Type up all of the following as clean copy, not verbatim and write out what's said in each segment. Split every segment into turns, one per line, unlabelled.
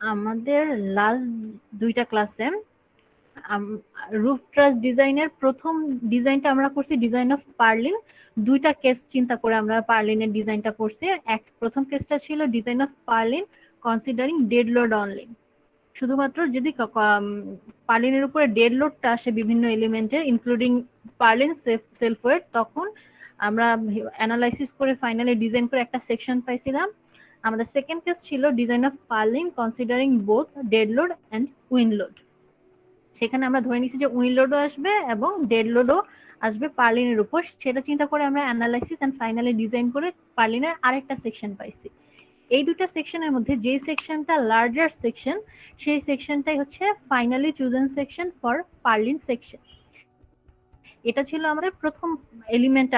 আমাদের লাস্ট 2টা ক্লাসে রুফ ট্রাস ডিজাইনের প্রথম ডিজাইনটা আমরা করছি ডিজাইন অফ পার্লিন। 2টা কেস চিন্তা করে আমরা পার্লিনের ডিজাইনটা করছি। প্রথম কেসটা ছিল design of purlin considering dead load only, শুধুমাত্র যদি পার্লিনের উপরে ডেড লোডটা আসে বিভিন্ন এলিমেন্টের ইনক্লুডিং পার্লিন সেলফ ওয়েট, তখন আমরা অ্যানালাইসিস করে ফাইনালি ডিজাইন করে একটা সেকশন পাইছিলাম। আমাদের সেকেন্ড কেস ছিল design of purlin considering both dead load and wind load. সেখানে আমরা ধরে নিছি যে উইন্ড লোডও আসবে এবং ডেড লোডও আসবে পার্লিনের উপর। সেটা চিন্তা করে আমরা অ্যানালাইসিস এন্ড ফাইনালি ডিজাইন করে পার্লিনের আরেকটা সেকশন পাইছি। এই দুটো সেকশনের মধ্যে যে সেকশনটা লার্জার সেকশন, সেই সেকশনটাই হচ্ছে finally chosen section for purlin section. এটা ছিল আমাদের প্রথম এলিমেন্ট,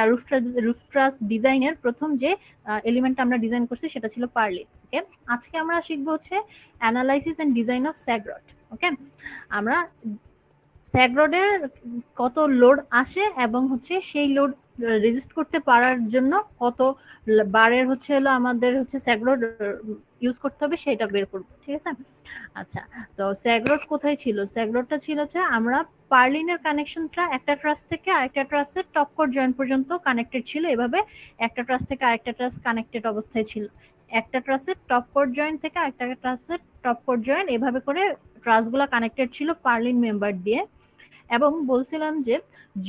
রুফ ট্রাস ডিজাইনের প্রথম যে এলিমেন্টটা আমরা ডিজাইন করছি সেটা ছিল পার্লিন। ওকে, আজকে আমরা শিখবো হচ্ছে analysis and design of sag rod. Okay, আমরা স্যাগ রডের কত লোড আসে এবং হচ্ছে সেই লোড রেজিস্ট করতে পারার জন্য কত বারের হচ্ছে হলো আমাদের হচ্ছে স্যাগ রড ইউজ করতে হবে সেটা বের করবো। ঠিক আছে, আচ্ছা। তো স্যাগ রড কোথায় ছিল? স্যাগ রডটা ছিল যে আমরা পার্লিনের কানেকশনটা একটা ট্রাস থেকে আরেকটা ট্রাসের টপ কোর জয়েন্ট পর্যন্ত কানেক্টেড ছিল। এভাবে একটা ট্রাস থেকে আরেকটা ট্রাস কানেক্টেড অবস্থায় ছিল। একটা ট্রাসের টপ কোর জয়েন্ট থেকে আরেকটা ট্রাসের টপ কোর জয়েন্ট, এভাবে করে ট্রাসগুলো কানেক্টেড ছিল পার্লিন মেম্বার দিয়ে। এবং বলছিলাম যে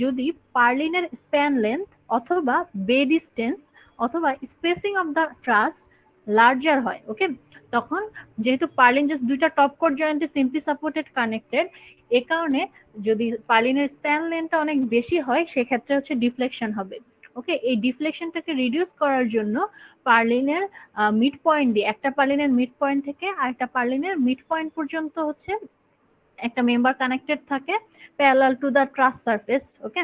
যদি পার্লিনের স্প্যান লেন্থ অথবা বে ডিস্টেন্স অথবা স্পেসিং অফ দ্য ট্রাস লার্জার হয়, ওকে, তখন যেহেতু পার্লিন জাস্ট 2টা টপ কোর জয়েন্টে সিম্পলি সাপোর্টেড কানেক্টেড, এ কারণে যদি পার্লিনের স্প্যান লেন্থটা অনেক বেশি হয় সেক্ষেত্রে হচ্ছে ডিফ্লেকশন হবে। ওকে, এই ডিফ্লেকশনটাকে রিডিউস করার জন্য পার্লিনের মিড পয়েন্ট দিয়ে, একটা পার্লিনের মিড পয়েন্ট থেকে আরেকটা পার্লিনের মিড পয়েন্ট পর্যন্ত হচ্ছে একটা মেম্বার কানেক্টেড থাকে প্যারালাল টু দা ট্রাস সারফেস। ওকে,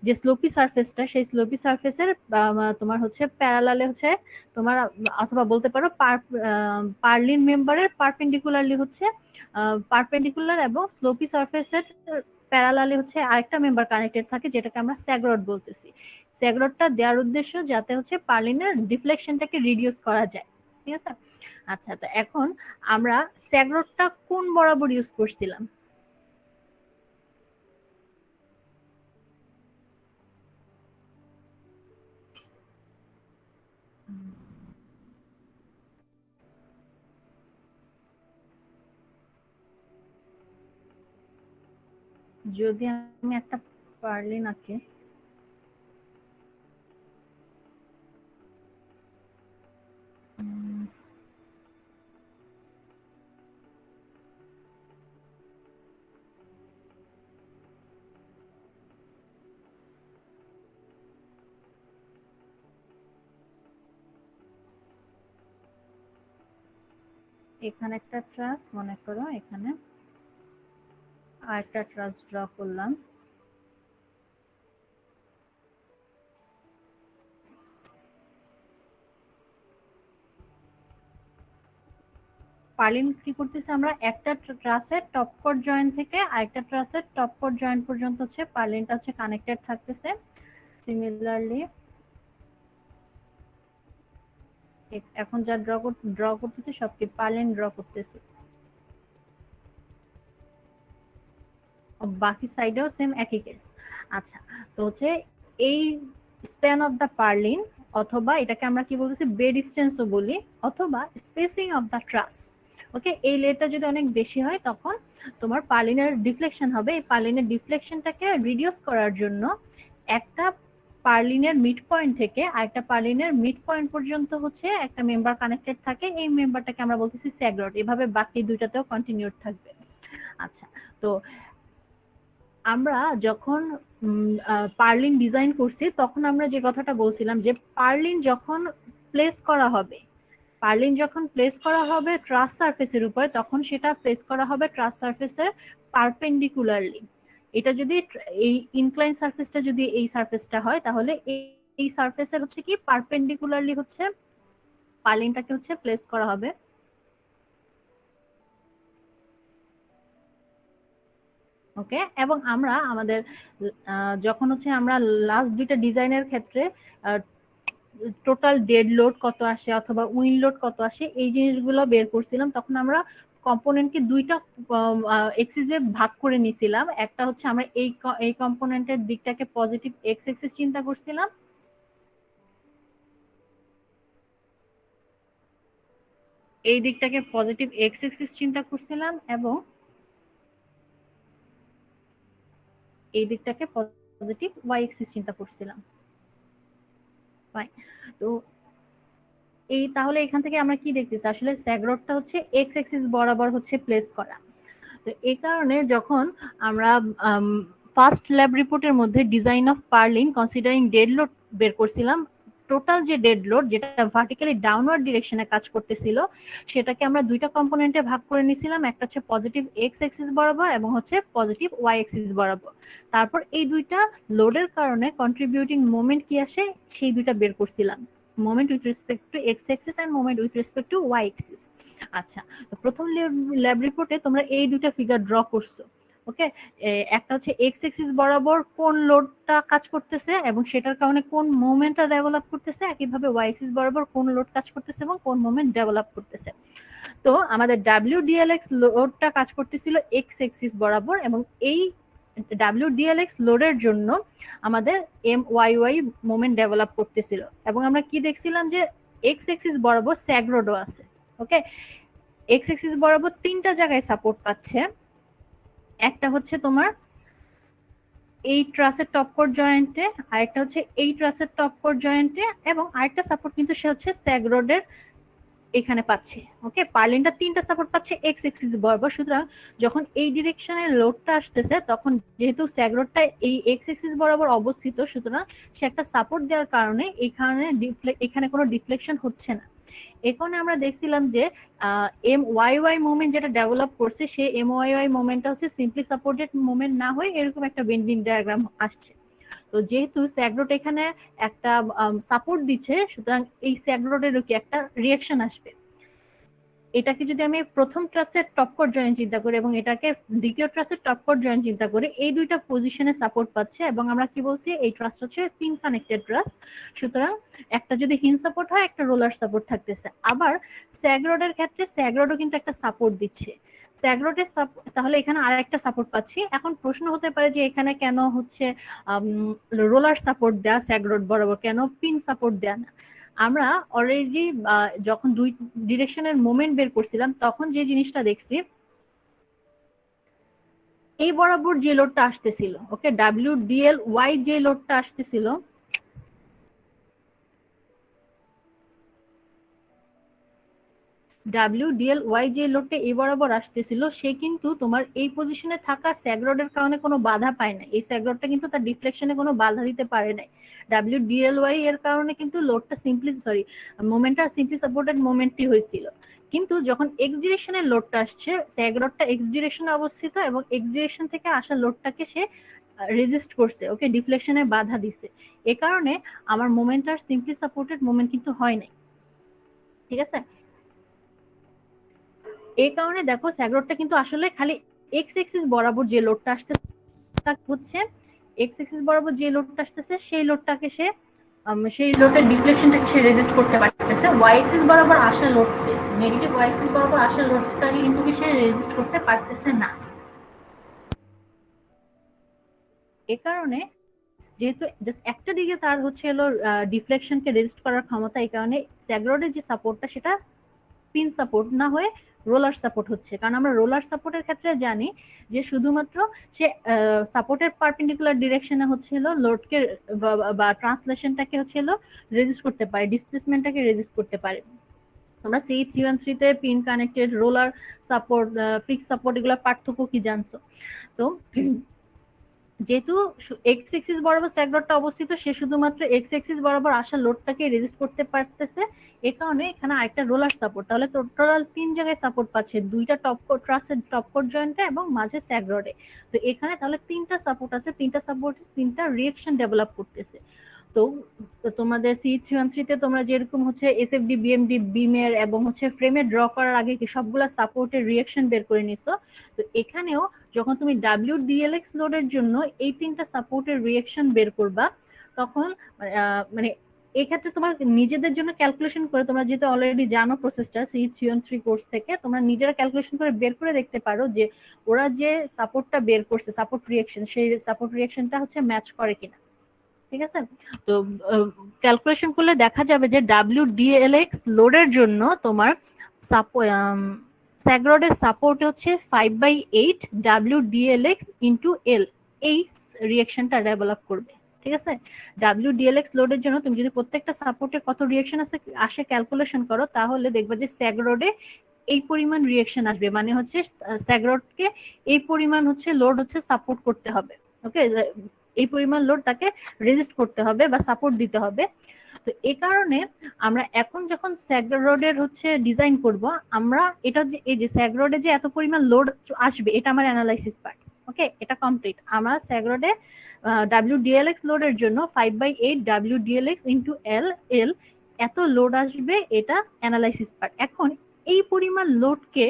যে স্লোপি সারফেসটা, সেই স্লোপি সারফেসের তোমার হচ্ছে প্যারালালে হচ্ছে তোমার, অথবা বলতে পারো পার্লিন মেম্বারের পারপেন্ডিকুলারলি হচ্ছে পারপেন্ডিকুলার এবং স্লোপি সারফেসের প্যারালালে হচ্ছে আরেকটা মেম্বার কানেক্টেড থাকে, যেটাকে আমরা স্যাগ রড বলতেছি। স্যাগ রডটা দেওয়ার উদ্দেশ্য যাতে হচ্ছে পার্লিনের ডিফ্লেকশনটাকে রিডিউস করা যায়। ঠিক আছে, আচ্ছা। তো এখন আমরা স্যাগ রডটা কোন বরাবর ইউজ করছিলাম? যদি আমি একটা পার্লিন আঁকি, এখানে একটা ট্রাস মনে করো, এখানে আর একটা ট্রাস ড্র করলাম। পার্লিন কি করতেছে, আমরা একটা ট্রাসের টপ কোর জয়েন্ট থেকে আরেকটা ট্রাসের টপ কোর জয়েন্ট পর্যন্ত হচ্ছে পার্লিনটা হচ্ছে কানেক্টেড থাকতেছে। সিমিলারলি এখন যা ড্র করতেছে সব কি পার্লিন ড্র করতেছে, বাকি সাইডেও সেম একই কেস। আচ্ছা, তো হচ্ছে এই স্প্যান অফ দ্য পার্লিন, অথবা এটাকে আমরা কি বলতেছি বে ডিস্টেন্সও বলি, অথবা স্পেসিং অফ দ্য ট্রাস। ওকে, এই লেয়ারটা যদি অনেক বেশি হয় তখন তোমার পার্লিনের ডিফ্লেকশন হবে। এই পার্লিনের ডিফ্লেকশনটাকে রিডিউস করার জন্য একটা পার্লিনের মিড পয়েন্ট থেকে আরেকটা পার্লিনের মিড পয়েন্ট পর্যন্ত হচ্ছে একটা মেম্বার কানেক্টেড থাকে। এই মেম্বারটাকে আমরা বলতেছি স্যাগ রড। এভাবে বাকি দুইটাতেও কন্টিনিউড থাকবে। আচ্ছা, তো আমরা যখন পার্লিন ডিজাইন করছি তখন আমরা যে কথাটা বলছিলাম যে পার্লিন যখন প্লেস করা হবে, পার্লিন যখন প্লেস করা হবে ট্রাস সারফেসের উপরে, তখন সেটা প্লেস করা হবে ট্রাস সারফেসের পারপেন্ডিকুলারলি। এটা যদি এই ইনক্লাইন সারফেসটা যদি এই সারফেসটা হয়, তাহলে এই সারফেসের হচ্ছে কি পারপেন্ডিকুলারলি হচ্ছে পার্লিনটাকে হচ্ছে প্লেস করা হবে। ওকে, এবং আমরা আমাদের যখন হচ্ছে আমরা লাস্ট 2টা ডিজাইনের ক্ষেত্রে টোটাল ডেড লোড কত আসে অথবা উইন্ড লোড কত আসে এই জিনিসগুলো বের করছিলাম, তখন আমরা কম্পোনেন্টকে দুইটা এক্সিসে ভাগ করে নিছিলাম। একটা হচ্ছে আমরা এই কম্পোনেন্টের দিকটাকে পজিটিভ এক্স এক্সিস চিন্তা করছিলাম, এই দিকটাকে পজিটিভ এক্স এক্সিস চিন্তা করছিলাম, এবং এই দিকটাকে পজিটিভ ওয়াই এক্সিস চিন্তা করছিলাম। তো এই তাহলে এখান থেকে আমরা কি দেখতেছি, আসলে স্যাগরডটা হচ্ছে এক্স এক্সিস বরাবর হচ্ছে প্লেস করা। তো এই কারণে যখন আমরা ফার্স্ট ল্যাব রিপোর্টের মধ্যে design of purlin considering dead load বের করছিলাম, টোটাল যে ডেড লোড যেটা ভার্টিক্যালি ডাউনওয়ার্ড ডিরেকশনে কাজ করতেছিল সেটাকে আমরা দুইটা কম্পোনেন্টে ভাগ করে নিয়েছিলাম, একটা হচ্ছে পজিটিভ এক্স এক্সিস বরাবর এবং হচ্ছে পজিটিভ ওয়াই এক্সিস বরাবর। তারপর এই দুইটা লোডের কারণে কন্ট্রিবিউটিং মোমেন্ট কি আসে সেই দুইটা বের করছিলাম, moment with respect to X axis and moment with respect to Y axis. আচ্ছা, তো প্রথম ল্যাব রিপোর্টে তোমরা এই দুইটা ফিগার ড্র করছো। ওকে, একটা হচ্ছে এক্স এক্সিস বরাবর কোন লোডটা কাজ করতেছে এবং সেটার কারণে কোন মোমেন্টটা ডেভেলপ করতেছে, একইভাবে ওয়াই এক্সিস বরাবর কোন লোড কাজ করতেছে এবং কোন মোমেন্ট ডেভেলপ করতেছে। তো আমাদের WDLX লোডটা কাজ করতেছিল এক্স এক্সিস বরাবর, এবং এই WDLX লোডের জন্য আমাদের MYY মোমেন্ট ডেভেলপ করতেছিল, এবং আমরা কি দেখছিলাম যে এক্স এক্সিস বরাবর স্যাগরোডও আছে। ওকে, এক্স এক্সিস বরাবর তিনটা জায়গায় সাপোর্ট পাচ্ছে, একটা হচ্ছে তোমার এই ট্রাসের টপ কোর জয়েন্টে, আরেকটা হচ্ছে এই ট্রাসের টপ কোর জয়েন্টে, এবং আরেকটা সাপোর্ট কিন্তু সে হচ্ছে স্যাগরোডের এখানে পাচ্ছে। ওকে, পার্লিনটা তিনটা সাপোর্ট পাচ্ছে এক্স এক্সিস বরাবর। সুতরাং যখন এই ডিরেকশনের লোডটা আসতেছে তখন যেহেতু স্যাগরোডটা এই এক্স এক্সিস বরাবর অবস্থিত, সুতরাং সে একটা সাপোর্ট দেওয়ার কারণে এখানে কোনো ডিফ্লেকশন হচ্ছে না। এখানে আমরা দেখছিলাম যে MYY মোমেন্ট যেটা ডেভেলপ করছে সেই MYY মোমেন্টটা হচ্ছে সিম্পলি সাপোর্টেড মোমেন্ট না হয়ে এরকম একটা বেন্ডিং ডায়াগ্রাম আসছে। তো যেহেতু স্যাগরোড এখানে একটা সাপোর্ট দিচ্ছে, সুতরাং এই স্যাগরোডেরও কি একটা রিঅ্যাকশন আসবে। এটাকে যদি আমি প্রথম ট্রাসের টপ কোর জয়েন্ট চিন্তা করি এবং এটাকে দ্বিতীয় ট্রাসের টপ কোর জয়েন্ট চিন্তা করি, এই দুইটা পজিশনে সাপোর্ট পাচ্ছে, এবং আমরা কি বলছি এই ট্রাসটা হচ্ছে পিন কানেক্টেড ট্রাস। সুতরাং একটা যদি হিন সাপোর্ট হয় একটা রোলার সাপোর্ট থাকতেছে। আবার স্যাগরোডের ক্ষেত্রে স্যাগরোডও কিন্তু একটা সাপোর্ট দিচ্ছে, স্যাগরোডের তাহলে এখানে আর একটা সাপোর্ট পাচ্ছি। এখন প্রশ্ন হতে পারে যে এখানে কেন হচ্ছে রোলার সাপোর্ট দেয়া স্যাগরোড বরাবর, কেন পিন সাপোর্ট দেয়া না? আমরা অলরেডি যখন দুই ডিরেকশনের মোমেন্ট বের করছিলাম তখন যে জিনিসটা দেখছি, এই বরাবর যে লোডটা আসতেছিল, ওকে, WDLY যে লোডটা আসতেছিল, WDLY যে লোডটা এই বরাবর আসতেছিল সে কিন্তু তোমার এই পজিশনে থাকা স্যাগরোডের কারণে কোনো বাধা পায় না, এই স্যাগরোডটা কিন্তু তার ডিফ্লেকশনে কোনো বাধা দিতে পারে নাই। WDLY এর কারণে কিন্তু লোডটা মোমেন্টটা সিম্পলি সাপোর্টেড মোমেন্টই হয়েছিল। কিন্তু যখন এক্স ডিরেকশনের লোডটা আসছে, স্যাগরোডটা এক্স ডিরেকশনে অবস্থিত এবং এক্স ডিরেকশন থেকে আসা লোডটাকে সে রেজিস্ট করছে, ওকে, ডিফ্লেকশনে বাধা দিছে। এ কারণে আমার মোমেন্টটার সিম্পলি সাপোর্টেড মোমেন্ট কিন্তু হয় নাই। ঠিক আছে, এই কারণে দেখো স্যাগরোডটা কিন্তু আসলে খালি এক্স এক্সিস বরাবর যে লোডটা আসতেছে হচ্ছে এক্স এক্সিস বরাবর যে লোডটা আসতেছে সেই লোডটাকে সে সেই লোডের ডিফ্লেকশনটাকে সে রেজিস্ট করতে পারতেছে, ওয়াই এক্সিস বরাবর আসা লোড, নেগেটিভ ওয়াই এক্সিস বরাবর আসা লোডটাকে কিন্তু সে রেজিস্ট করতে পারতেছে না। এ কারণে যেহেতু জাস্ট একটা দিকে তার হচ্ছে হলো ডিফ্লেকশনকে রেজিস্ট করার ক্ষমতা, এই কারণে স্যাগরোডের যে সাপোর্টটা সেটা পিন সাপোর্ট না হয়ে রোলার সাপোর্ট হচ্ছে। কারণ আমরা রোলার সাপোর্টের ক্ষেত্রে জানি যে শুধুমাত্র সে সাপোর্টের পারপেন্ডিকুলার ডিরেকশনে হচ্ছে হলো লোডকে বা ট্রান্সলেশনটাকে হচ্ছে হলো রেজিস্ট করতে পারে, ডিসপ্লেসমেন্টটাকে রেজিস্ট করতে পারে। তোমরা C313 তে pin connected, roller support, fix support এগুলোর পার্থক্য কি জানছো? তো যেহেতু এক্স এক্সিস বরাবর স্যাগরোডটা অবস্থিত, সে শুধুমাত্র এক্স এক্সিস বরাবর আসা লোডটাকে রেজিস্ট করতে পারতেছে, এই কারণে এখানে আরেকটা রোলার সাপোর্ট, তাহলে টোটাল তিন জায়গায় সাপোর্ট পাচ্ছে, দুইটা টপ কোর ট্রাসের টপ কোর জয়েন্টে এবং মাঝে স্যাগরোডে। তো এখানে তাহলে তিনটা সাপোর্ট আছে, তিনটা সাপোর্ট তিনটা রিঅ্যাকশন ডেভেলপ করতেছে। তো তোমাদের C313 তে তোমরা যেরকম হচ্ছে SFD BMD বিমের এবং হচ্ছে ফ্রেমের ড্র করার আগে কি সবগুলা সাপোর্টের রিঅ্যাকশন বের করে নিছো, তো এখানেও যখন তুমি WDLX লোডের জন্য এই তিনটা সাপোর্টের রিঅ্যাকশন বের করবা তখন মানে এই ক্ষেত্রে তোমার নিজেদের জন্য ক্যালকুলেশন করে, তোমরা যেহেতু অলরেডি জানো প্রসেসটা C3on3 কোর্স থেকে, তোমরা নিজেরা ক্যালকুলেশন করে বের করে দেখতে পারো যে ওরা যে সাপোর্টটা বের করছে, সাপোর্ট রিঅ্যাকশন, সেই সাপোর্ট রিঅ্যাকশনটা হচ্ছে ম্যাচ করে কিনা। ঠিক আছে, তো ক্যালকুলেশন করলে দেখা যাবে যে WDLX লোডের জন্য তোমার স্যাগরডের সাপোর্ট হচ্ছে 5/8 WDLX ইন্টু L, এই রিঅ্যাকশনটা ডেভেলপ করবে। ঠিক আছে, WDLX লোডের জন্য তুমি যদি প্রত্যেকটা সাপোর্টে কত রিঅ্যাকশন আসে ক্যালকুলেশন করো, তাহলে দেখবে যে স্যাগরডে এই পরিমাণ রিঅ্যাকশন আসবে, মানে হচ্ছে স্যাগরডকে এই পরিমাণ হচ্ছে লোড হচ্ছে সাপোর্ট করতে হবে। ওকে, এই পরিমাণ লোড তাকে রেজিস্ট করতে হবে বা সাপোর্ট দিতে হবে। তো এই কারণে আমরা এখন যখন স্যাগরডের হচ্ছে ডিজাইন করব, আমরা এটা যে এই যে স্যাগরডে যে এত পরিমাণ লোড আসবে, এটা আমার অ্যানালাইসিস পার্ট। ওকে, এটা কমপ্লিট। আমরা স্যাগরডে WDLX লোডের জন্য 5/8 WDLX ইন্টু L এত লোড আসবে, এটা অ্যানালাইসিস পার্ট। এখন এই পরিমাণ লোডকে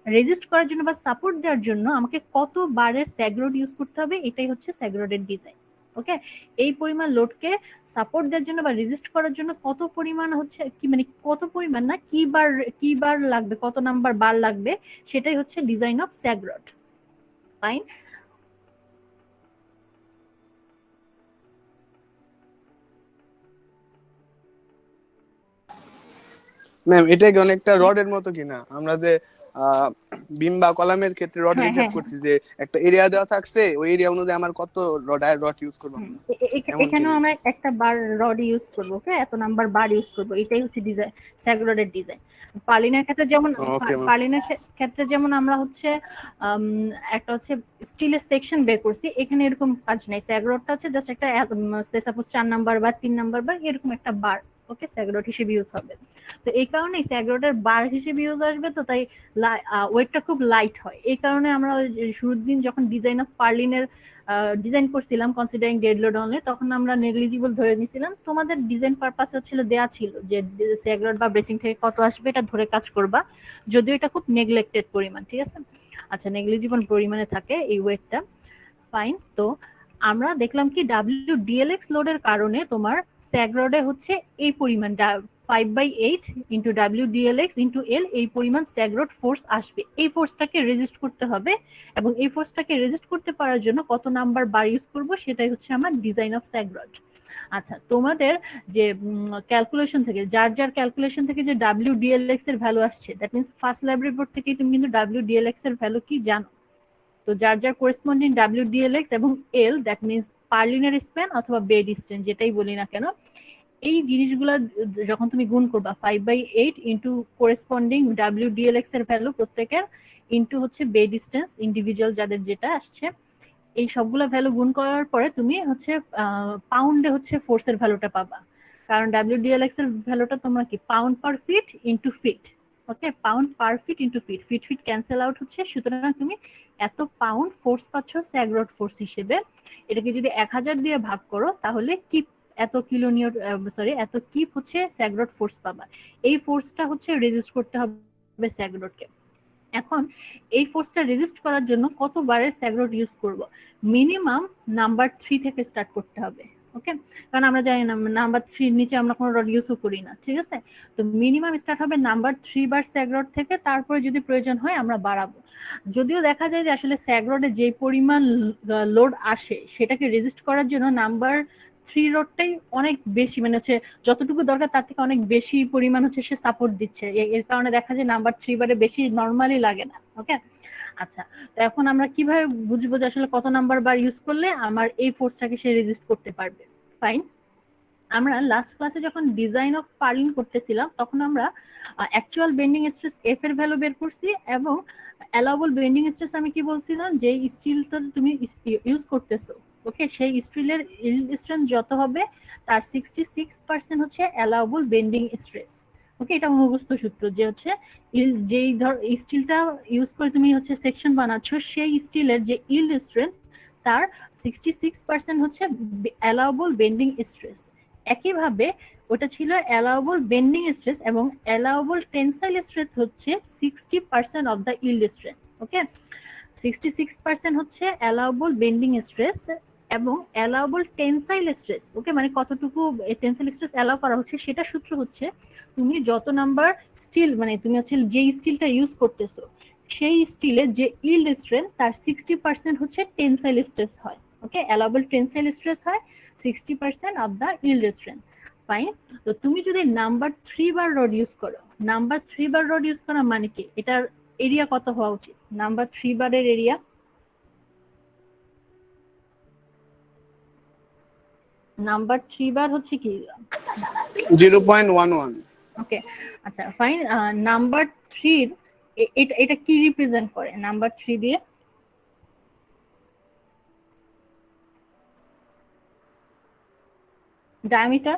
রেজিস্ট করার জন্য বা সাপোর্ট দেওয়ার জন্য আমাকে কত বারের স্যাগরড ইউজ করতে হবে, এটাই হচ্ছে স্যাগরডের ডিজাইন। ওকে, এই পরিমাণ লোডকে সাপোর্ট দেওয়ার জন্য বা রেজিস্ট করার জন্য কত পরিমাণ হচ্ছে কি, মানে কত পরিমাণ না, কি বার লাগবে, কত নাম্বার বার লাগবে, সেটাই হচ্ছে ডিজাইন অফ স্যাগরড। ফাইন।
ম্যাম এটা কি অনেকটা রডের মতো কিনা? আমরা যে বিম বা কলামের ক্ষেত্রে রড হিসাব করছি, যে একটা এরিয়া দেওয়া থাকছে, ওই এরিয়া অনুযায়ী আমার কত রড ইউজ করব।
এখানেও আমরা একটা বার রড ইউজ করব। ওকে, এত নাম্বার বার ইউজ করব, এটাই হচ্ছে ডিজাইন, স্যাগরডের ডিজাইন। পার্লিনের ক্ষেত্রে যেমন আমরা হচ্ছে একটা হচ্ছে স্টিলের সেকশন বের করছি, এখানে এরকম কাজ নাই। স্যাগরডটা হচ্ছে জাস্ট একটা সাপোজ 4 নাম্বার বা 3 নাম্বার বার, এরকম একটা বার ওকে স্যাগরড হিসেবে ইউজ হবে। তো এই কারণেই স্যাগরডের বার হিসেবে ইউজ আসবে, তো তাই ওয়েটটা খুব লাইট হয়। এই কারণে আমরা শুরুর দিন যখন ডিজাইন অফ পার্লিনের ডিজাইন করছিলাম কনসিডারিং ডেড লোড অনলি, তখন আমরা নেগলিজিবল ধরে নিয়েছিলাম। তোমাদের ডিজাইন পারপাস হচ্ছিল দেয়া ছিল যে স্যাগরড বা ব্রেসিং থেকে কত আসবে এটা ধরে কাজ করবা, যদিও এটা খুব নেগলেক্টেড পরিমাণ। ঠিক আছে, আচ্ছা, নেগলিজিবল পরিমাণে থাকে এই ওয়েটটা। ফাইন। তো আমরা দেখলাম কি WDLX লোডের কারণে তোমার স্যাগরডে হচ্ছে এই পরিমাণ 5/8 ইন্টু WDLX ইন্টু L, এই পরিমাণ স্যাগরড ফোর্স আসবে। এই ফোর্সটাকে রেজিস্ট করতে হবে, এবং এই ফোর্সটাকে রেজিস্ট করতে পারার জন্য কত নাম্বার বার ইউজ করব, সেটাই হচ্ছে আমার ডিজাইন অফ স্যাগরড। আচ্ছা, তোমাদের যে ক্যালকুলেশন থেকে, যার ক্যালকুলেশন থেকে যে WDLX এর ভ্যালু আসছে, that means first lab report থেকেই তুমি কিন্তু WDLX এর ভ্যালু কি জানো। তো যার করেসপন্ডিং WDLX এবং L, দ্যাট মিনস পার্লিনের স্প্যান অথবা বেড ডিসটেন্স, যেটাই বলি না কেন, এই জিনিসগুলো যখন তুমি গুণ করবা 5/8 ইন্টু করেসপন্ডিং WDLX এর ভ্যালু প্রত্যেকের, ইন্টু হচ্ছে বেড ডিসটেন্স ইন্ডিভিজুয়াল যাদের যেটা আসছে, এই সবগুলো ভ্যালু গুণ করার পরে তুমি হচ্ছে পাউন্ডে হচ্ছে ফোর্সের ভ্যালুটা পাবা। কারণ WDLX এর ভ্যালুটা তোমরা কি pound per feet into feet. Okay, pound per feet into feet, feet cancel out হচ্ছে, সুতরাং তুমি এত পাউন্ড ফোর্স পাচ্ছ স্যাগরড ফোর্স হিসেবে। এটাকে যদি 1000 দিয়ে ভাগ করো, তাহলে কিপ এত এত কিপ হচ্ছে স্যাগরড ফোর্স পাবা। এই ফোর্সটা হচ্ছে রেজিস্ট করতে হবে স্যাগরডকে। এখন এই ফোর্সটা রেজিস্ট করার জন্য কত বারের স্যাগরড ইউজ করব, মিনিমাম নাম্বার 3 থেকে স্টার্ট করতে হবে। ওকে, কারণ আমরা জানি না নাম্বার 3 নিচে আমরা কোনো রড ইউজও করি না। ঠিক আছে, তো মিনিমাম স্টার্ট হবে নাম্বার 3 বার স্যাগরড থেকে, তারপরে যদি প্রয়োজন হয় আমরা বাড়াবো। যদিও দেখা যায় যে আসলে স্যাগরডে যে পরিমাণ লোড আসে, সেটাকে রেজিস্ট করার জন্য নাম্বার 3 রডটাই অনেক বেশি, মানে হচ্ছে যতটুকু দরকার তার থেকে অনেক বেশি পরিমাণ হচ্ছে সে সাপোর্ট দিচ্ছে। এর কারণে দেখা যায় নাম্বার 3 বারে বেশি নরমালি লাগে না। ওকে, আচ্ছা, তো এখন আমরা কিভাবে বুঝবো যে আসলে কত নাম্বার বার ইউজ করলে আমার এই ফোর্সটাকে সে রেজিস্ট করতে পারবে। ফাইন। আমরা লাস্ট ক্লাসে যখন ডিজাইন অফ পার্লিন করতেছিলাম, তখন আমরা অ্যাকচুয়াল বেন্ডিং স্ট্রেস এফ এর ভ্যালু বের করছি, এবং অ্যালাউবল বেন্ডিং স্ট্রেস আমি কি বলছিলাম, যে স্টিলটা তুমি ইউজ করতেছো, ওকে, সেই স্টিলের ইল্ড স্ট্রেন্থ যত হবে তার 66% হচ্ছে অ্যালাউবল বেন্ডিং স্ট্রেস। ওকে, এটা মুখস্থ সূত্র, যে হচ্ছে যেই ধর স্টিলটা ইউজ করে তুমি হচ্ছে সেকশন বানাচ্ছ, সেই স্টিলের যে ইল্ড স্ট্রেন্থ তার 66% হচ্ছে অ্যালাউবল বেন্ডিং স্ট্রেস। একইভাবে ওটা ছিল অ্যালাউবল বেন্ডিং স্ট্রেস, এবং অ্যালাউবল টেনসাইল স্ট্রেস হচ্ছে 60% অফ দ্য ইল্ড স্ট্রেন্থ। ওকে, 66% হচ্ছে অ্যালাউবল বেন্ডিং স্ট্রেস, এবং অ্যালাউবল টেনসাইল স্ট্রেস, ওকে, মানে কতটুকু টেনসাইল স্ট্রেস অ্যালাউ করা হচ্ছে সেটা সূত্র হচ্ছে তুমি যত নাম্বার স্টিল, মানে তুমি হচ্ছে যে স্টিলটা ইউজ করতেছো সেই স্টিলের যে ইল্ড স্ট্রেন্থ তার 60% হচ্ছে টেনসাইল স্ট্রেস হয়, ওকে, অ্যালাউবল টেনসাইল স্ট্রেস হয় 60% of the yield strength, fine. তো তুমি যদি নাম্বার 3 বার রড ইউজ করো, নাম্বার 3 বার রড ইউজ করা মানে কি, এটার এরিয়া কত হওয়া উচিত, নাম্বার 3 বারের এরিয়া, নাম্বার 3 বার হচ্ছে কি
0.11।
ওকে, আচ্ছা ফাইন। নাম্বার 3 এটা এটা কি রিপ্রেজেন্ট করে, নাম্বার 3 দিয়ে ডায়ামিটার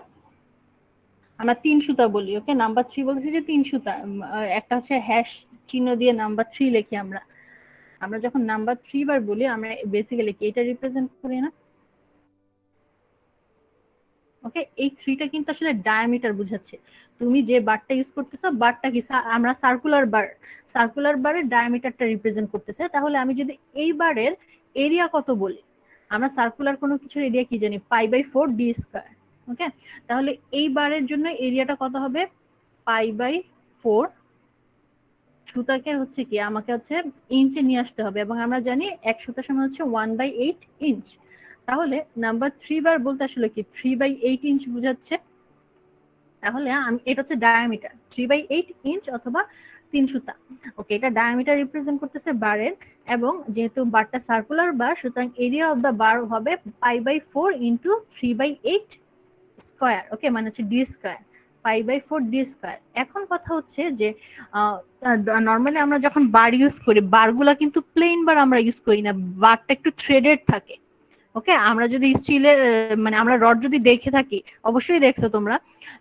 আমরা 3 সুতা বলি, ওকে, নাম্বার 3 বলতেছি যে 3 সুতা, একটা হচ্ছে হ্যাশ চিহ্ন দিয়ে নাম্বার 3 লিখি আমরা, আমরা যখন নাম্বার 3 বার বলি আমরা বেসিক্যালি কি এটা রিপ্রেজেন্ট করি না, ওকে। এই 3টা কিন্তু আসলে ডায়ামিটার বোঝাচ্ছে, তুমি যে বারটা ইউজ করতেছো বারটা কি আমরা সার্কুলার বার, সার্কুলার বারের ডায়ামিটারটা রিপ্রেজেন্ট করতেছে, তাহলে আমি যদি এই বারের এরিয়া কত বলি, আমরা সার্কুলার কোনো কিছুর এরিয়া কি জানি π/4 d স্কয়ার, ওকে, তাহলে এই বারের জন্য এরিয়াটা কত হবে π/4, সুতাকে হচ্ছে কি আমাকে হচ্ছে ইঞ্চে নিয়ে আসতে হবে, এবং আমরা জানি এক সুতার সমান হচ্ছে 1/8 ইঞ্চ, তাহলে নাম্বার 3 বার বলতে আসলে কি 3/8 ইঞ্চ বোঝাচ্ছে, তাহলে এটা হচ্ছে ডায়ামিটার 3/8 ইঞ্চ অথবা 3 সুতা, ওকে, এটা ডায়ামিটার রিপ্রেজেন্ট করতেছে বারের, এবং যেহেতু বারটা সার্কুলার বার সুতরাং এরিয়া অফ দা বার হবে π/4 ইন্টু 3/8 স্কয়ার, ওকে, মানে হচ্ছে ডি স্কয়ার, π/4 ডি স্কয়ার। এখন কথা হচ্ছে যে নর্মালি আমরা যখন বার ইউজ করি বারগুলা কিন্তু প্লেন বার আমরা ইউজ করি না, বারটা একটু থ্রেডেড থাকে, ওকে, আমরা যদি স্টিলের মানে আমরা রড যদি দেখে থাকি, অবশ্যই দেখছো তোমরা,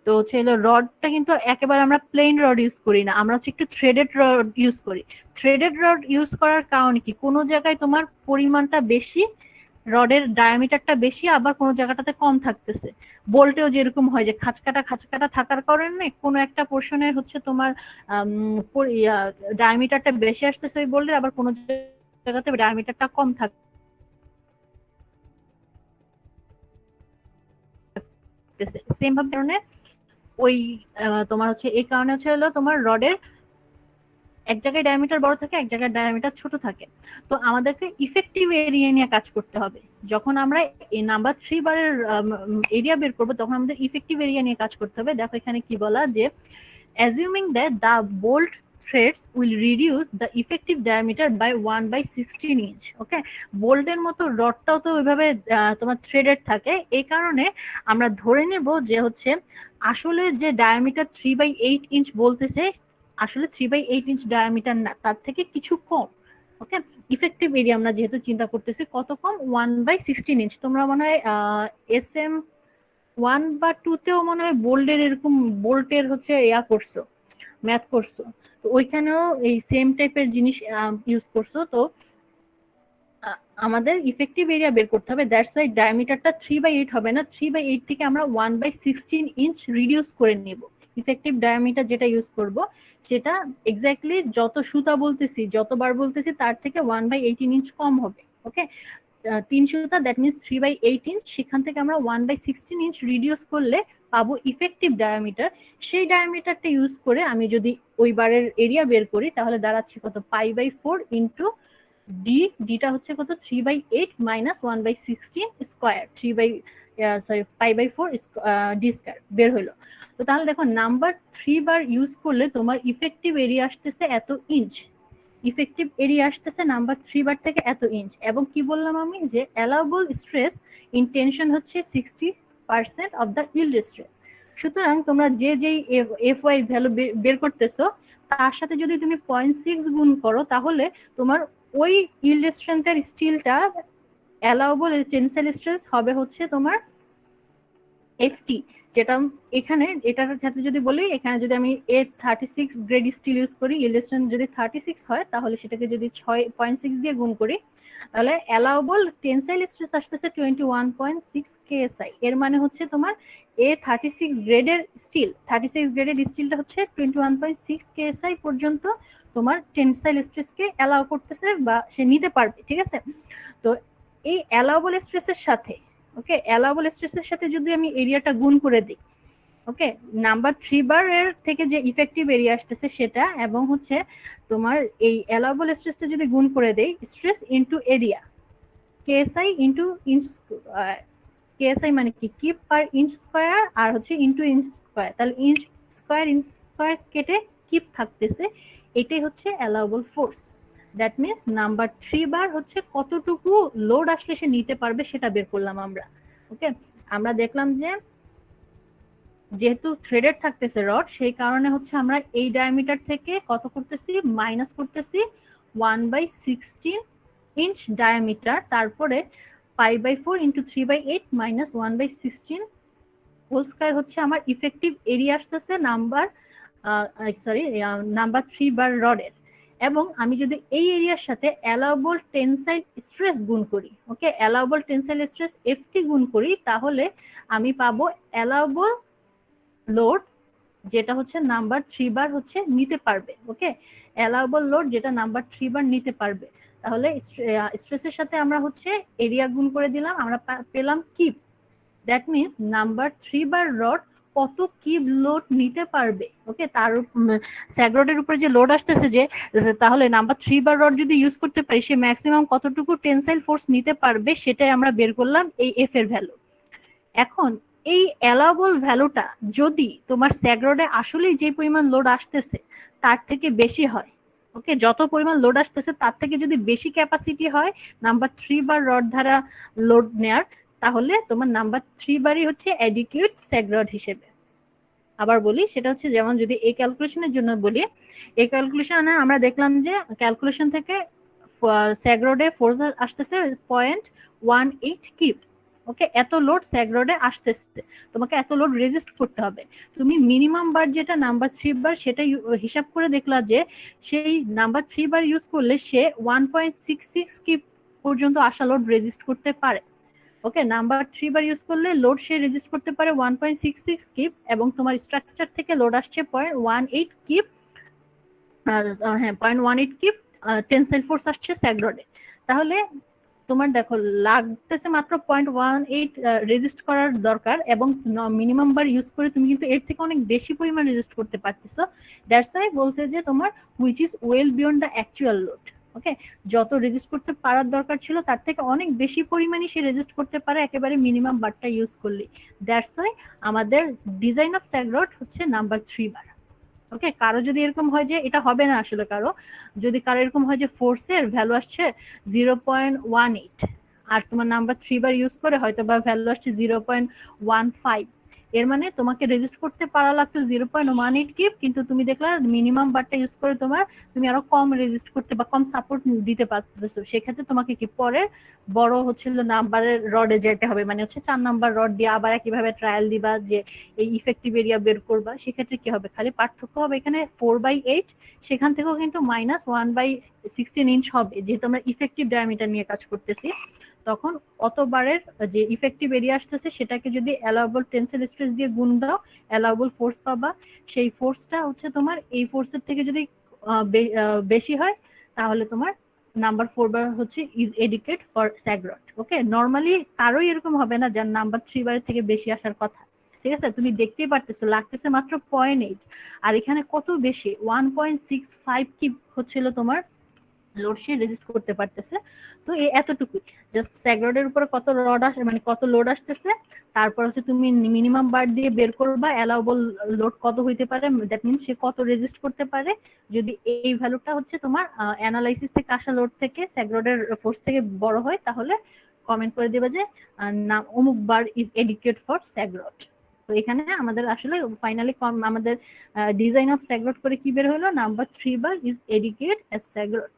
তো হচ্ছে রডটা কিন্তু একেবারে আমরা প্লেন রড ইউজ করি না, আমরা হচ্ছে একটু থ্রেডেড রড ইউজ করি। থ্রেডেড রড ইউজ করার কারণে কি কোনো জায়গায় তোমার পরিমাণটা বেশি, রডের ডায়ামিটারটা বেশি, আবার কোনো জায়গাটাতে কম থাকতেছে, বোল্টেও যেরকম হয় যে খাঁচকাটা খাঁচকাটা থাকার কারণে কোনো একটা পোর্শনের হচ্ছে তোমার ডায়ামিটারটা বেশি আসতেছে ওই বোল্টের, আবার কোনো জায়গাতে ডায়ামিটারটা কম থাকতেছে, সেম ভাবে কারণে ওই তোমার হচ্ছে এই কারণে হচ্ছে হলো তোমার রডের এক জায়গায় ডায়ামিটার বড় থাকে এক জায়গায় ডায়ামিটার ছোট থাকে, তো আমাদেরকে ইফেক্টিভ এরিয়া নিয়ে কাজ করতে হবে, যখন আমরা এই নাম্বার 3 বারের এরিয়া বের করব তখন আমাদের ইফেক্টিভ এরিয়া নিয়ে কাজ করতে হবে। দেখো এখানে কি বলা যে assuming that the bolt threads will reduce the effective diameter by 1/16 inch, ওকে, বোল্টের মতো রডটাও তো ওইভাবে তোমার থ্রেডেড থাকে, এই কারণে আমরা ধরে নেব যে হচ্ছে আসলে যে ডায়ামিটার 3/8 ইঞ্চ বলতেছে আসলে 3/8 ইঞ্চ ডায়ামিটার না, তার থেকে কিছু কম, ওকে। ইফেক্টিভ এরিয়া আমরা যেহেতু চিন্তা করতেছি কত কম 1/16 ইঞ্চ, তোমরা মনে হয় SM 1 বা 2 তেও মনে হয় বোল্টের এরকম বোল্টের হচ্ছে ইয়া করছো, ম্যাথ করছো, তো ওইখানেও এই সেম টাইপের জিনিস ইউজ করছো, তো আমাদের ইফেক্টিভ এরিয়া বের করতে হবে, দ্যাটস ওয়াই ডায়ামিটারটা 3/8 হবে না, 3/8 থেকে আমরা 1/16 ইঞ্চ রিডিউস করে নেব, ইফেক্টিভ ডায়ামিটার যেটা ইউজ করব সেটা এক্স্যাক্টলি যত সুতা বলতেছি যতবার বলতেছি তার থেকে 1/18 ইঞ্চ কম হবে, ওকে, 3 সুতা দ্যাট মিনস 3/8 ইঞ্চ, সেখান থেকে আমরা 1/16 ইঞ্চ রিডিউস করলে পাবো ইফেক্টিভ ডায়ামিটার, সেই ডায়ামিটারটা ইউজ করে আমি যদি ওই বারের এরিয়া বের করি তাহলে দাঁড়াচ্ছে কত π/4 ইন্টু ডিটা হচ্ছে কত 3/8 মাইনাস 1/16 স্কয়ার, 3/π/4 ডি স্কয়ার বের হলো। তো তাহলে দেখো নাম্বার 3 বার ইউজ করলে তোমার ইফেক্টিভ এরিয়া আসতেছে এত ইঞ্চ, ইফেক্টিভ এরিয়া আসতেছে নাম্বার 3 বার থেকে এত ইঞ্চ, এবং কি বললাম আমি যে অ্যালাউবল স্ট্রেস ইন টেনশন হচ্ছে 60% অফ দ্য ইল্ড স্ট্রেস। সুতরাং তোমরা যে FY ভ্যালু বের করতেছো তার সাথে যদি তুমি 0.6 গুণ করো তাহলে তোমার ওই ইল্ড স্ট্রেংথের স্টিলটা অ্যালাউবল টেনসাইল স্ট্রেস হবে হচ্ছে তোমার FT, যেটা এখানে এটার ক্ষেত্রে যদি বলি এখানে যদি আমি A36 গ্রেড স্টিল ইউজ করি, ইল্ড স্ট্রেংথ যদি 36 হয় তাহলে সেটাকে যদি 6.6 দিয়ে গুণ করি তাহলে অ্যালাউবল টেনসাইল স্ট্রেস আসতেছে 21.6 KSI, এর মানে হচ্ছে তোমার A36 গ্রেডের স্টিল, 36 গ্রেডের স্টিলটা হচ্ছে 21.6 KSI পর্যন্ত তোমার টেনসাইল স্ট্রেসকে অ্যালাউ করতেছে বা সে নিতে পারবে, ঠিক আছে। তো এই অ্যালাউবল স্ট্রেসের সাথে, ওকে, অ্যালাউবল স্ট্রেসের সাথে যদি আমি এরিয়াটা গুণ করে দিই, ওকে, নাম্বার 3 বার এর থেকে যে ইফেক্টিভ এরিয়া আসতেছে সেটা, এবং হচ্ছে তোমার এই অ্যালাউবল স্ট্রেসটা যদি গুণ করে দেই, stress into area, KSI into inch, KSI মানে কি, কিপ পার ইঞ্চ স্কয়ার, আর হচ্ছে ইনটু ইঞ্চ স্কয়ার, তাহলে ইঞ্চ স্কয়ার কেটে কিপ থাকতেছে, এটাই হচ্ছে allowable force. That means number 3 বার হচ্ছে কতটুকু লোড আসলে সে নিতে পারবে সেটা বের করলাম আমরা। ওকে, আমরা দেখলাম যে যেহেতু থ্রেডেড থাকতেছে রড, সেই কারণে হচ্ছে আমরা এই ডায়ামিটার থেকে কত করতেছি, মাইনাস করতেছি 1/16 ইঞ্চ ডায়ামিটার, তারপরে 5/4 ইন্টু 3/8 মাইনাস 1/16 হোল স্কয়ার হচ্ছে আমার ইফেক্টিভ এরিয়া আসতেছে নাম্বার নাম্বার 3 বার রডের। এবং আমি যদি এই এরিয়ার সাথে অ্যালাউবল টেনসাইল স্ট্রেস গুণ করি, ওকে, অ্যালাউবল টেনসাইল স্ট্রেস এফটি গুণ করি, তাহলে আমি পাবো অ্যালাউবল লোড যেটা হচ্ছে নাম্বার 3 বার হচ্ছে নিতে পারবে। ওকে, অ্যালাউবল লোড যেটা নাম্বার 3 বার নিতে পারবে। তাহলে স্ট্রেসের সাথে আমরা হচ্ছে এরিয়া গুণ করে দিলাম, আমরা পেলাম keep. That means number 3 bar rod কত কিপ লোড নিতে পারবে। ওকে, তার স্যাগরডের উপরে যে লোড আসতেছে যে, তাহলে নাম্বার 3 বার রড যদি ইউজ করতে পারি, সে ম্যাক্সিমাম কতটুকু টেনসাইল ফোর্স নিতে পারবে সেটাই আমরা বের করলাম, এই এফ এর ভ্যালু। এখন এই অ্যালাউবল ভ্যালুটা যদি তোমার স্যাগরডে আসলেই যে পরিমাণ লোড আসতেছে তার থেকে বেশি হয়, ওকে, যত পরিমাণ লোড আসতেছে তার থেকে যদি বেশি ক্যাপাসিটি হয় নাম্বার 3 বার রড দ্বারা লোড নেয়ার, তাহলে তোমার নাম্বার 3 বারই হচ্ছে অ্যাডিকুয়েট স্যাগরড হিসেবে। আবার বলি, সেটা হচ্ছে যেমন যদি এই ক্যালকুলেশনের জন্য বলি, এই ক্যালকুলেশনে আমরা দেখলাম যে ক্যালকুলেশন থেকে স্যাগরডে ফোর্স আসতেছে 0.18 কিপ। ওকে, এত লোড স্যাগরডে আসতেছে, তোমাকে এত লোড রেজিস্ট করতে হবে। তুমি মিনিমাম বার যেটা নাম্বার 3 বার সেটা হিসাব করে দেখলা যে সেই নাম্বার 3 বার ইউজ করলে সে 1.66 কিপ পর্যন্ত আসা লোড রেজিস্ট করতে পারে। ওকে, নাম্বার 3 বার ইউজ করলে লোড সে রেজিস্ট করতে পারে 1.66 কিপ, এবং তোমার স্ট্রাকচার থেকে লোড আসছে 0.18 কিপ, হ্যাঁ 0.18 কিপ টেনসাইল ফোর্স আসছে স্যাগরডে। তাহলে তোমার দেখো লাগতেছে মাত্র 0.18 রেজিস্ট করার দরকার, এবং মিনিমাম বার ইউজ করে তুমি কিন্তু এর থেকে অনেক বেশি পরিমাণ রেজিস্ট করতে পারতেছো। দ্যাটস ওয়াই বলছে যে তোমার which is well beyond the actual load. Okay, যত রেজিস্ট করতে পারার দরকার ছিল তার থেকে অনেক বেশি পরিমাণে সে রেজিস্ট করতে পারে একেবারে মিনিমাম বারটা ইউজ করলে। দ্যাটস ওয়াই আমাদের ডিজাইন অফ স্যাগরড হচ্ছে নাম্বার 3 বার। ওকে, কারো যদি এরকম হয় যে এটা হবে না, আসলে কারো যদি এরকম হয় যে ফোর্সের ভ্যালু আসছে 0.18 আর তোমার নাম্বার 3 বার ইউজ করে হয়তো বা ভ্যালু আসছে 0.15, এর মানে তোমাকে রেজিস্ট করতে পারা লাগতো 0.18 কিপ, কিন্তু তুমি দেখলা মিনিমাম বারটা ইউজ করে তুমি আরো কম রেজিস্ট করতে বা কম সাপোর্ট দিতে পারতেছো। সেক্ষেত্রে তোমাকে কি পরের বড় হচ্ছিল নাম্বারের রডে যেতে হবে, মানে হচ্ছে 4 নাম্বার রড দিয়ে আবার একইভাবে ট্রায়াল দিবা যে এই ইফেক্টিভ এরিয়া বের করবা। সেক্ষেত্রে কি হবে, খালি পার্থক্য হবে এখানে 4/8, সেখান থেকেও কিন্তু মাইনাস 1/16 ইঞ্চ হবে, যেহেতু আমরা ইফেক্টিভ ডায়ামিটার নিয়ে কাজ করতেছি। তখন অতবারের যে ইফেক্টিভ এরিয়া আসতেছে সেটাকে যদি অ্যালাউবল টেনসাইল স্ট্রেস দিয়ে গুণ দাও, অ্যালাউবল ফোর্স পাবা। সেই ফোর্সটা হচ্ছে তোমার এই ফোর্সের থেকে যদি বেশি হয় তাহলে তোমার নাম্বার 4 বার হচ্ছে ইজ এডিকেট ফর স্যাগরড। ওকে, নর্মালি কারোই এরকম হবে না যার নাম্বার 3 বারের থেকে বেশি আসার কথা। ঠিক আছে, তুমি দেখতেই পারতেছো লাগতেছে মাত্র 0.8, আর এখানে কত বেশি 1.65 কি হচ্ছিল তোমার লোড সে রেজিস্ট করতে পারতেছে। তো এই এতটুকুই, জাস্ট স্যাগরডের উপরে কত রড আসে মানে কত লোড আসতেছে, তারপর হচ্ছে তুমি মিনিমাম বার দিয়ে বের করবা অ্যালাউবল লোড কত হইতে পারে, দ্যাট মিনস সে কত রেজিস্ট করতে পারে। যদি এই ভ্যালুটা হচ্ছে তোমার অ্যানালাইসিস থেকে আসা লোড থেকে স্যাগরডের ফোর্স থেকে বড় হয়, তাহলে কমেন্ট করে দেবা যে নাম অমুক বার ইজ এডিকুয়েট ফর স্যাগরড। তো এখানে আমাদের আসলে ফাইনালি আমাদের ডিজাইন অফ স্যাগরড করে কি বের হলো, number 3 bar is adequate as স্যাগরড।